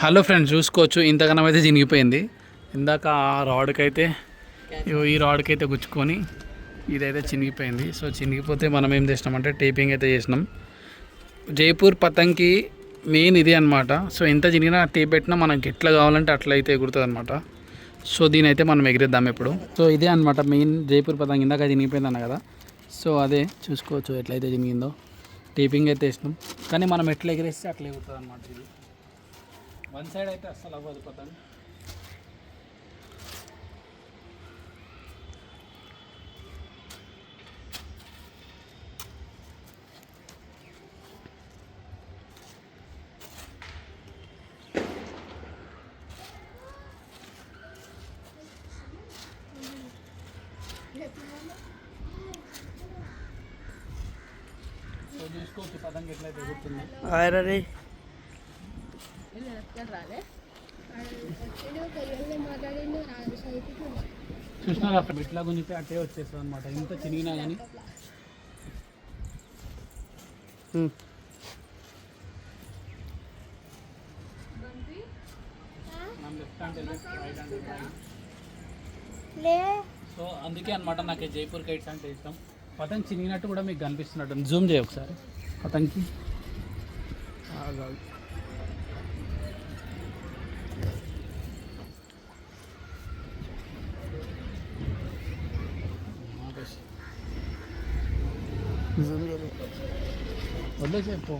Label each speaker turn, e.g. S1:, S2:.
S1: Hello friends, చూసుకోవచ్చు ఇంతకనం అయితే చినిగిపోయింది. ఇందాక ఆ రాడ్కి అయితే ఈ రాడ్కి అయితే గుచ్చుకొని ఇదైతే చినిగిపోయింది. సో చినిగిపోతే మనం ఏం చేసినామంటే టేపింగ్ అయితే చేసినాం. జైపూర్ పతంగ్కి మెయిన్ ఇది అనమాట. సో ఎంత చినిగినా టేప్ పెట్టినా మనకి ఎట్లా కావాలంటే అట్లా అయితే ఎగురుతుంది అనమాట. సో దీని అయితే మనం ఎగిరిద్దాం ఇప్పుడు. సో ఇదే అనమాట మెయిన్ జైపూర్ పతంగ్. ఇందాక చినిగిపోయింది అన్న కదా, సో అదే చూసుకోవచ్చు ఎట్లయితే చినిగిందో. టేపింగ్ అయితే వేసినాం, కానీ మనం ఎట్లా ఎగిరేస్తే అట్లా ఎగురుతుంది అనమాట. ఇది వన్ సైడ్ అయితే అస్సలు అవ్వదు పతంగ్. సో చూసుకోవచ్చు పతంగ్ ఎట్లయితే ఎగురుతుంది. చూసినారా ఇట్లా గుంజితే అట్టే వచ్చేస్తుంది అనమాట. ఇంత చినిగినా కానీ సో అందుకే అనమాట నాకు జైపూర్ కైట్స్ అంటే ఇష్టం. పతంగ్ చినిగినట్టు కూడా మీకు కనిపిస్తున్నట్టు. జూమ్ చేయ ఒకసారి పతంగ్కి. వదిలేసేపు